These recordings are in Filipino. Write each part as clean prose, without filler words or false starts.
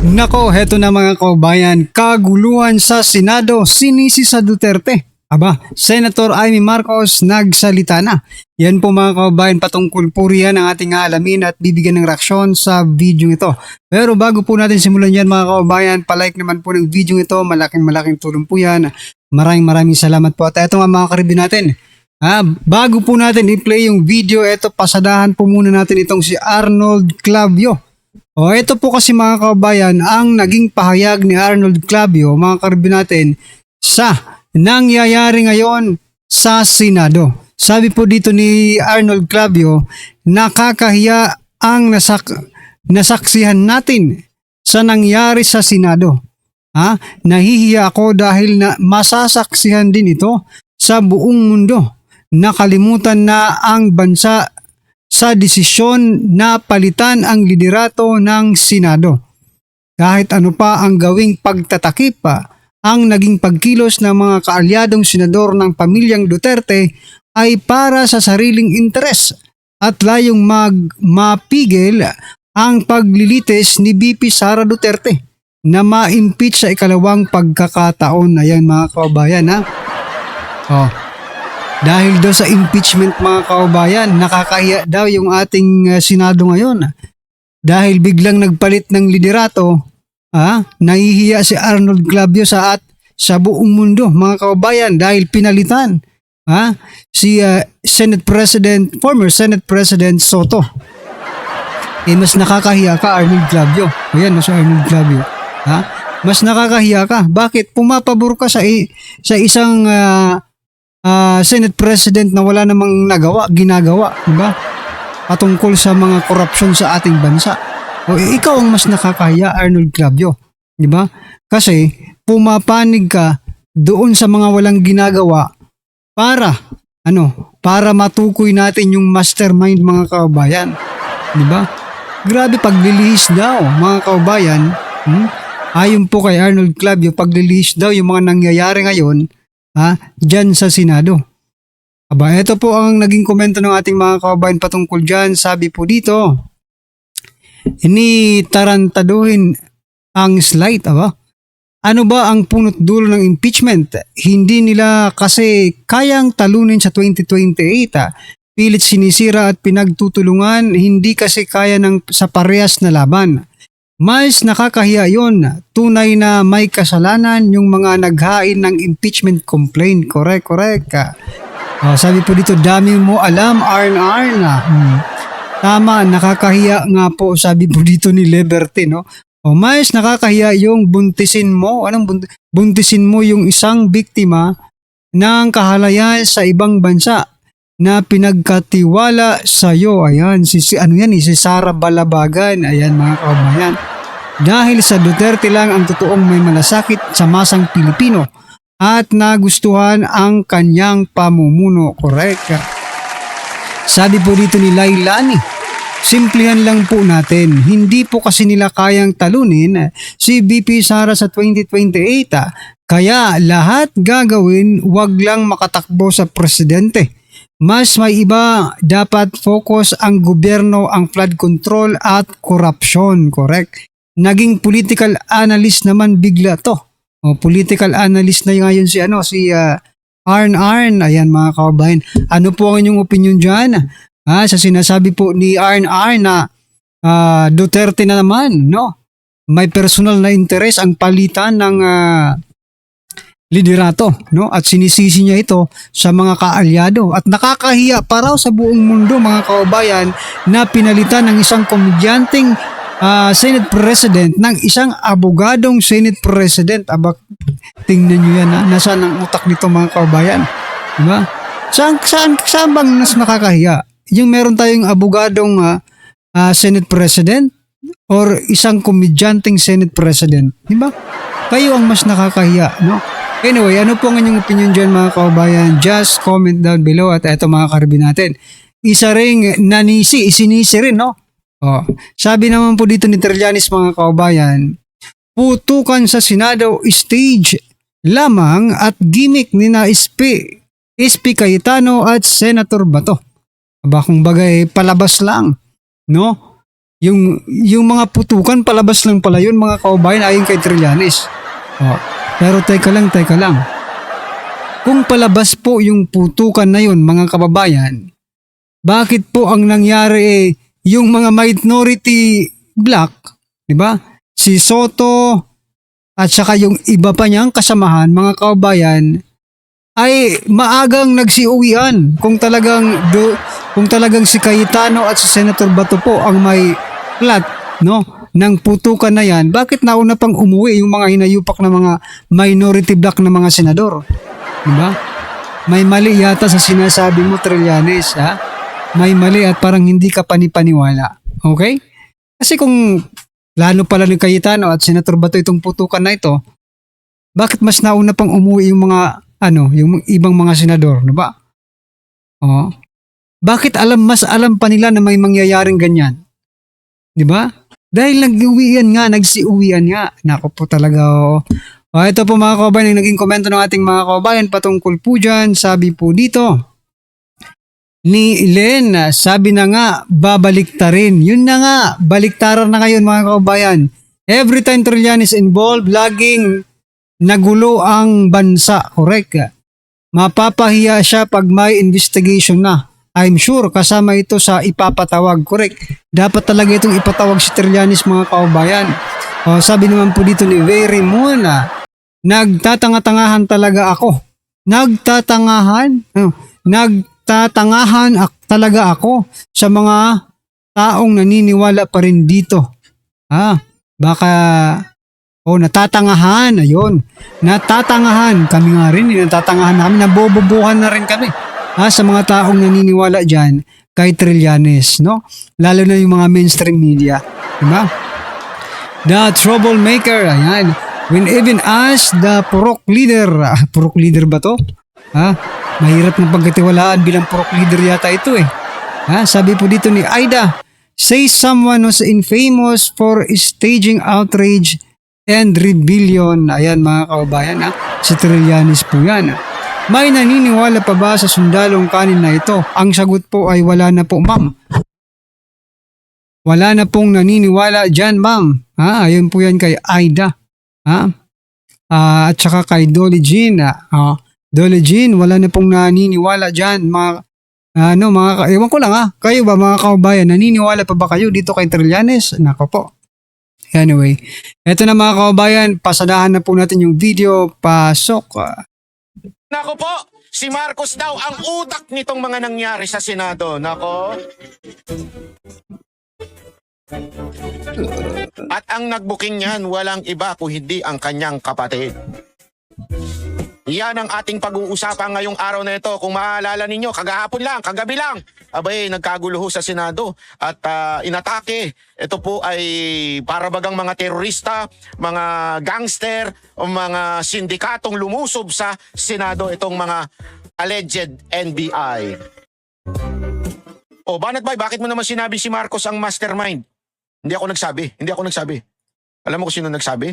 Nako, heto na mga kabayan, kaguluhan sa Senado, sinisi sa Duterte. Aba, Senator Amy Marcos nagsalita na. Yan po mga kabayan, patungkol po riyan ang ating aalamin at bibigyan ng reaksyon sa video ito. Pero bago po natin simulan yan mga kabayan, palike naman po ng video ito, malaking tulong po yan. Maraming salamat po. At ito nga mga karibin natin. Bago po natin i-play yung video, ito pasadahan po muna natin itong si Arnold Clavio. Ito po kasi mga kabayan ang naging pahayag ni Arnold Clavio, mga karibin natin, sa nangyayari ngayon sa Senado. Sabi po dito ni Arnold Clavio, nakakahiya ang nasaksihan natin sa nangyari sa Senado. Nahihiya ako dahil masasaksihan din ito sa buong mundo. Nakalimutan na ang bansa sa desisyon na palitan ang liderato ng Senado. Kahit ano pa ang gawing pagtatakip ang naging pagkilos ng mga kaalyadong senador ng pamilyang Duterte ay para sa sariling interes at layong mapigil ang paglilitis ni VP Sara Duterte na ma-impeach sa ikalawang pagkakataon. Ayan mga kabayan Dahil daw sa impeachment mga kabayan, nakakahiya daw yung ating Senado ngayon. Dahil biglang nagpalit ng liderato, nahihiya si Arnold Clavio sa buong mundo mga kabayan dahil pinalitan si former Senate President Soto. Mas nakakahiya ka Arnold Clavio. Ayan si Arnold Clavio. Mas nakakahiya ka. Bakit? Pumapabor ka sa isang Senate President na wala namang ginagawa, diba? Patungkol sa mga korupsyon sa ating bansa. Ikaw ang mas nakakahiya, Arnold Clavio, diba? Kasi pumapanig ka doon sa mga walang ginagawa para matukoy natin yung mastermind mga kababayan, diba? Grabe paglilihis daw mga kababayan. Ayon po kay Arnold Clavio, paglilihis daw yung mga nangyayari ngayon dyan sa Senado. Ito po ang naging komento ng ating mga kababayan patungkol dyan. Sabi po dito, tarantaduhin ang slide. Ano ba ang punot dulo ng impeachment? Hindi nila kasi kayang talunin sa 2028. Pilit sinisira at pinagtutulungan, hindi kasi kaya sa parehas na laban. Mas nakakahiya yon. Tunay na may kasalanan yung mga naghain ng impeachment complaint. Correct. Sabi po dito, dami mo alam, Arn. Tama, nakakahiya nga po, sabi po dito ni Liberty, no? Mas nakakahiya yung buntisin mo. Buntisin mo yung isang biktima ng kahalayan sa ibang bansa na pinagkatiwala sa iyo. Ayan, si Sara Balabagan. Ayan mga kababayan. Dahil sa Duterte lang ang totoong may malasakit sa masang Pilipino at nagustuhan ang kanyang pamumuno. Correct. Sabi po dito ni Lailani, simplihan lang po natin, hindi po kasi nila kayang talunin si VP Sara sa 2028. Kaya lahat gagawin, wag lang makatakbo sa presidente. Mas may iba, dapat focus ang gobyerno, ang flood control at korupsyon. Correct. Naging political analyst naman bigla to. Political analyst na ngayon si Arn. Ayan mga kababayan. Ano po ang inyong opinion dyan? Sa sinasabi po ni Arn na Duterte na naman, no? May personal na interes ang palitan ng liderato, no? At sinisisi niya ito sa mga kaalyado. At nakakahiya pa raw sa buong mundo mga kababayan na pinalitan ng isang komedyanteng Senate President ng isang abogadong Senate President. Tingnan nyo yan, nasaan ang utak nito mga kababayan, diba? Saan bang mas nakakahiya? Yung meron tayong abogadong Senate President or isang komedyanteng Senate President, diba? Kayo ang mas nakakahiya, no? Anyway, ano po ang inyong opinion dyan mga kababayan? Just comment down below. At eto mga karibin natin, isa ring isinisi rin, no? Sabi naman po dito ni Trillanes mga kababayan, putukan sa Senado stage lamang at gimmick ni na SP Cayetano at Senator Bato. Kung bagay palabas lang, no? yung mga putukan palabas lang pala yun mga kaubayan ayon kay Trillanes. Pero teka lang. Kung palabas po yung putukan na yun mga kababayan, bakit po ang nangyari yung mga minority black, di ba? Si Soto at saka yung iba pa niyang kasamahan mga kababayan ay maagang nagsiuwian kung talagang si Cayetano at si Senator Bato po ang may plot no ng putukan na yan, bakit nauna pang umuwi yung mga hinayupak na mga minority black na mga senador? Diba? May mali yata sa sinasabi mo, Trillanes, ha? May mali at parang hindi ka panipaniwala. Okay? Kasi kung lalo pala ni Cayetano at Senator Bato itong putukan na ito, bakit mas nauna pang umuwi yung mga yung ibang mga senador, di ba? Bakit mas alam pa nila na may mangyayaring ganyan? Di ba? Dahil nagsiuwian nga. Nako po talaga. Ito po mga kababayan, yung naging komento ng ating mga kababayan patungkol po dyan. Sabi po dito ni Len, sabi na nga, babaliktarin. Yun na nga, baliktaran na ngayon mga kababayan. Every time Trillanes involved, laging nagulo ang bansa. Correct. Mapapahiya siya pag may investigation na. I'm sure kasama ito sa ipapatawag. Correct. Dapat talaga itong ipatawag si Trillanes mga kaubayan. Sabi naman po dito ni Very Moon, nagtatanga-tangahan talaga ako. Nagtatangahan talaga ako sa mga taong naniniwala pa rin dito. Baka natatangahan. Ayun. Natatangahan. Kami nga rin. Natatangahan namin. Nabobobohan na rin kami. Sa mga taong naniniwala dyan kay Trillanes, no? Lalo na yung mga mainstream media. Diba? The troublemaker, ayan. When even as the purok leader, purok leader ba to? Mahirap ng pagkatiwalaan bilang purok leader yata ito eh. Sabi po dito ni Aida, say someone who's infamous for staging outrage and rebellion. Ayan mga kababayan, si Trillanes po yan. May naniniwala pa ba sa sundalong kanin na ito? Ang sagot po ay wala na po, ma'am. Wala na pong naniniwala dyan, ma'am. Ayun po yan kay Aida. At saka kay Dolly Jean. Dolly Jean, wala na pong naniniwala dyan. Ewan ko lang Kayo ba mga kaubayan, naniniwala pa ba kayo dito kay Trillanes? Nako po. Anyway, eto na mga kaubayan, pasadahan na po natin yung video. Pasok. Nako po, si Marcos daw ang utak nitong mga nangyari sa Senado. Nako. At ang nagbuking niyan, walang iba kung hindi ang kanyang kapatid. Yan ang ating pag-uusapan ngayong araw na ito. Kung maalala ninyo, kagabi lang, nagkagulo sa Senado at inatake. Ito po ay para bagang mga terorista, mga gangster, o mga sindikatong lumusob sa Senado, itong mga alleged NBI. Banat Bay, bakit mo naman sinabi si Marcos ang mastermind? Hindi ako nagsabi. Alam mo kung sino nagsabi?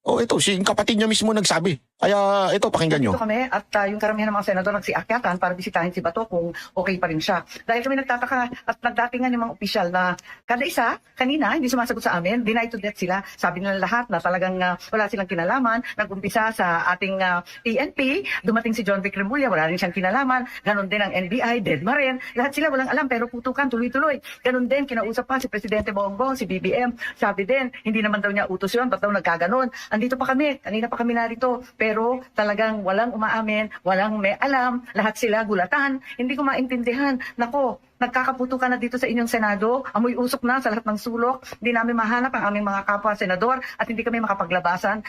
Ito, yung kapatid niya mismo nagsabi. Kaya ito, pakinggan nyo. Ito kami at yung karamihan ng mga senador nagsiakyatan para bisitahin si Bato kung okay pa rin siya. Dahil kami nagtataka at nagdatingan yung mga opisyal na kada isa, kanina, hindi sumasagot sa amin, deny to death sila. Sabi nila lahat na talagang wala silang kinalaman. Nag-umpisa sa ating PNP, dumating si John Vic Remulla, wala rin siyang kinalaman. Ganon din ang NBI, deadma rin. Lahat sila walang alam pero putukan, tuloy-tuloy. Ganon din, kinausap pa si Presidente Bongbong, si BBM. Sabi din, hindi naman daw niya utos yun, ba't daw nagkaganon. Andito pa kami, kanina pa kami narito. Pero talagang walang umaamin, walang may alam, lahat sila gulatan. Hindi ko maintindihan. Nako, nagkakaputukan na dito sa inyong Senado, amoy usok na sa lahat ng sulok, hindi namin mahanap ang aming mga kapwa senador at hindi kami makapaglabasan.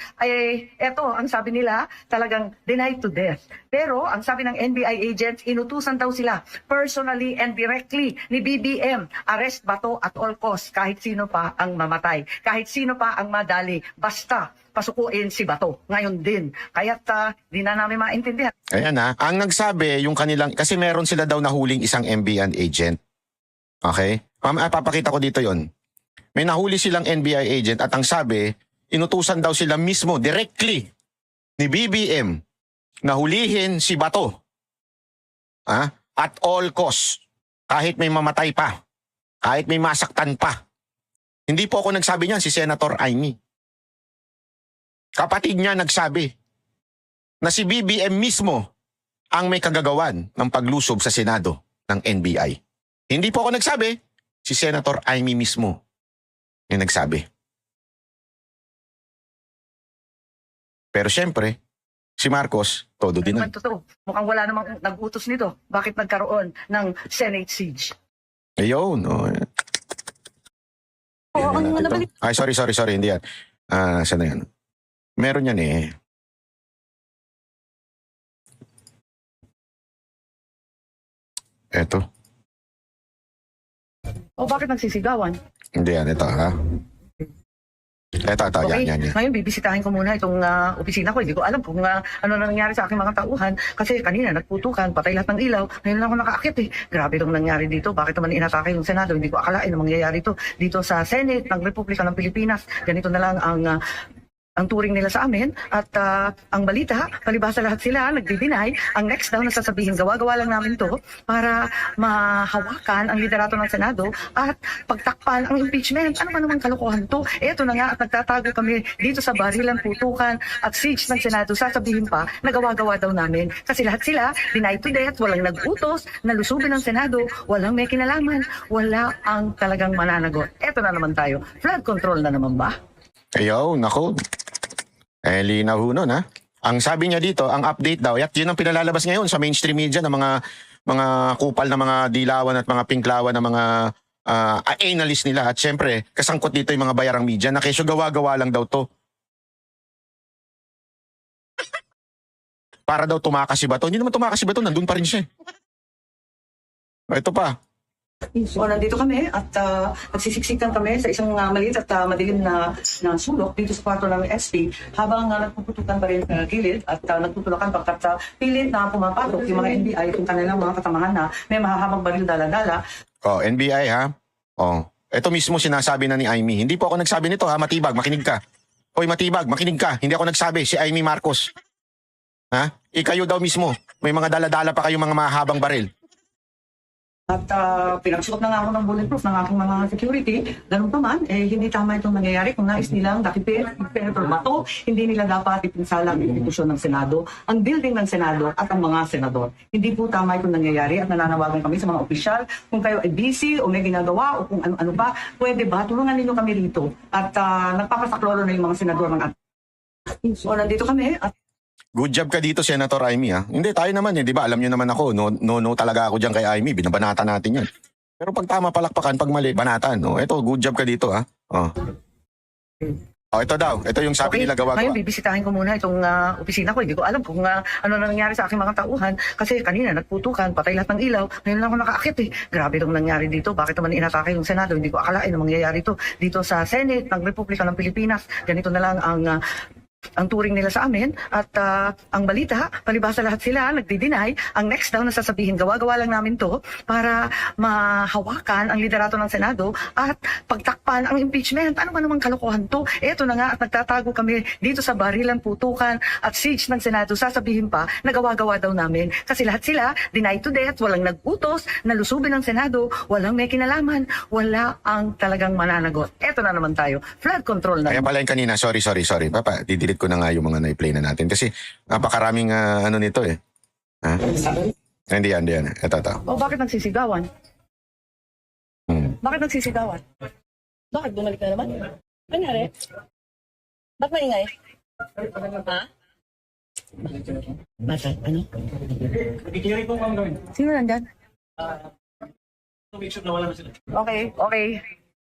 Eto, ang sabi nila, talagang denied to death. Pero, ang sabi ng NBI agents, inutusan daw sila personally and directly ni BBM, arrest Bato at all costs, kahit sino pa ang mamatay, kahit sino pa ang madali, basta pasukuin si Bato. Ngayon din. Kaya't di na namin maintindihan. Ayan ang nagsabi, yung kanilang, kasi meron sila daw nahuling isang NBI agent. Okay? Papakita ko dito yon. May nahuli silang NBI agent at ang sabi, inutusan daw sila mismo, directly, ni BBM, nahulihin si Bato. At all costs. Kahit may mamatay pa. Kahit may masaktan pa. Hindi po ako nagsabi niyan, si Senator Amy. Kapatid niya nagsabi na si BBM mismo ang may kagagawan ng paglusob sa Senado ng NBI. Hindi po ako nagsabi, si Senator Amy mismo yung nagsabi. Pero syempre, si Marcos, todo din. Naman totoo. Mukhang wala namang nag-utos nito. Bakit nagkaroon ng Senate siege? Ayun. Oh. Oo, ang Yan natin to. nabalik. Ay, sorry, hindi yan. Saan na yan? Meron yan eh. Eto. O bakit nagsisigawan? Hindi yan, ito ha. Ito, Okay, yan. ngayon bibisitahin ko muna itong opisina ko. Hindi ko alam kung ano na nangyari sa aking mga tauhan. Kasi kanina nagputukan, patay lahat ng ilaw. Ngayon lang ako nakaakit eh. Grabe itong nangyari dito. Bakit naman inatake yung Senado? Hindi ko akalain na mangyayari ito. Dito sa Senate ng Republika ng Pilipinas, ganito na lang ang turing nila sa amin at ang balita, palibhasa lahat sila nagdi-deny. Ang next daw na sasabihin, gawa-gawa lang namin to para mahawakan ang liderato ng Senado at pagtakpan ang impeachment. Ano man namang kalokohan to? Eto na nga at nagtatago kami dito sa barilan, putukan at siege ng Senado. Sasabihin pa na gawa-gawa daw namin. Kasi lahat sila, deny to death, walang nag-utos, nalusubin ng Senado, walang may kinalaman, wala ang talagang mananagot. Eto na naman tayo. Flood control na naman ba? Ayaw, nako. Linaw ho nun ha. Ang sabi niya dito, ang update daw, at yun ang pinalalabas ngayon sa mainstream media ng mga kupal na mga dilawan at mga pinklawan na mga analyst nila. At syempre, kasangkot dito yung mga bayarang media na kesyo gawa-gawa lang daw to. Para daw tumakas si Bato. Hindi naman tumakas si Bato, nandun pa rin siya. Ito pa. So, nandito kami at nagsisiksikan kami sa isang maliit at madilim na sulok dito sa kwarto ng SP habang nagpuputukan pa rin sa gilid at nagtutulakan pagkat pilit na pumapasok yung mga NBI kung kanilang mga kasamahan na may mahahabang baril dala-dala. Oh, NBI ha. Oh, ito mismo sinasabi na ni Amy. Hindi po ako nagsabi nito ha, Matibag, makinig ka. Hoy Matibag, makinig ka. Hindi ako nagsabi, si Amy Marcos. Ha? Ikayo daw mismo. May mga dala-dala pa kayong mga mahabang baril. At pinagsuot na nga ako ng bulletproof ng aking mga security. Ganun pa man, hindi tama itong nangyayari kung nais nilang dakipin, Senator Bato, hindi nila dapat ipinsala ang institusyon ng Senado, ang building ng Senado at ang mga senador. Hindi po tama itong nangyayari at nananawagan kami sa mga opisyal. Kung kayo ay busy o may ginagawa o kung ano-ano pa, pwede ba tulungan ninyo kami rito? At nagpapasaklolo na yung mga senador ng So, nandito kami at Good job ka dito, Senator Amy ha. Hindi, tayo naman eh, di ba? Alam nyo naman ako, no talaga ako dyan kay Amy. Binabanata natin yan. Pero pag tama palakpakan, pag mali, banatan. No? Ito, good job ka dito ha. Oh. Oh, ito daw. Ito yung sabi nila gawa-gawa. Ngayon bibisitahin ko muna itong opisina ko. Hindi ko alam kung ano na nangyari sa aking mga tauhan. Kasi kanina nagputukan, patay lahat ng ilaw. Ngayon lang ako nakaakit eh. Grabe itong nangyari dito. Bakit naman inatake yung Senado? Hindi ko akalain na mangyayari ito. Dito sa Senate ng Republika ng Pilipinas, ganito na lang ang turing nila sa amin at ang balita, palibhasa lahat sila nagdi-deny. Ang next daw na sasabihin, gawa-gawa lang namin to para mahawakan ang liderato ng Senado at pagtakpan ang impeachment. Ano man namang kalokohan to? Eto na nga at nagtatago kami dito sa barilan, putukan at siege ng Senado. Sasabihin pa na gawa-gawa daw namin. Kasi lahat sila, deny to death, walang nag-utos, nalusubin ng Senado, walang may kinalaman, wala ang talagang mananagot. Eto na naman tayo. Flood control na. Kaya pala yung kanina, sorry. Papa, didelete ko na nga yung mga na-play na natin. Kasi napakaraming ano nito eh. Ha? Hindi yan. Ito. O bakit nagsisigawan? Bakit nagsisigawan? Bakit bumalik na naman? Nangyari? Ba't maingay? Ha? Basta, ano? Sino nandyan?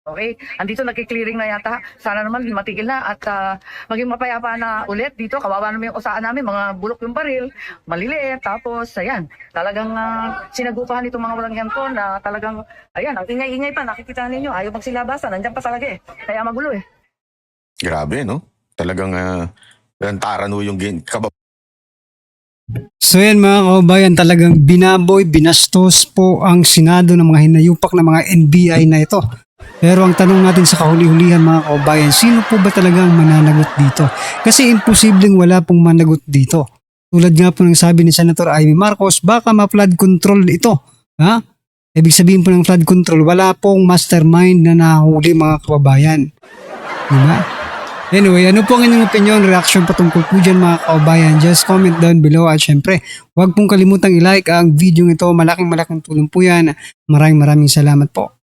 Okay. Andito nagki-clearing na yata. Sana naman matigil na at maging mapayapa na ulit dito. Kawawa naman yung usaan namin. Mga bulok yung baril. Maliliit. Tapos, ayan. Talagang sinagupahan itong mga walang yanto na talagang, ayan, ang ingay-ingay pa. Nakikita ninyo. Ayaw magsilabasan. Nandiyan pa talaga eh. Kaya magulo eh. Grabe, no? Talagang lantaran ho yung So yan mga kababayan, talagang binaboy, binastos po ang Senado ng mga hinayupak na mga NBI na ito. Pero ang tanong natin sa kahuli-hulihan mga kababayan, sino po ba talagang mananagot dito? Kasi imposibleng wala pong managot dito. Tulad nga po ng sabi ni Senator Amy Marcos, baka ma-flood control ito. Ha? Ibig sabihin po ng flood control, wala pong mastermind na nahuli mga kababayan. Diba? Anyway, ano po ang inyong opinion, reaction patungkol po dyan mga kababayan? Just comment down below at syempre, huwag pong kalimutang i-like ang video ito. Malaking tulong po yan. Maraming salamat po.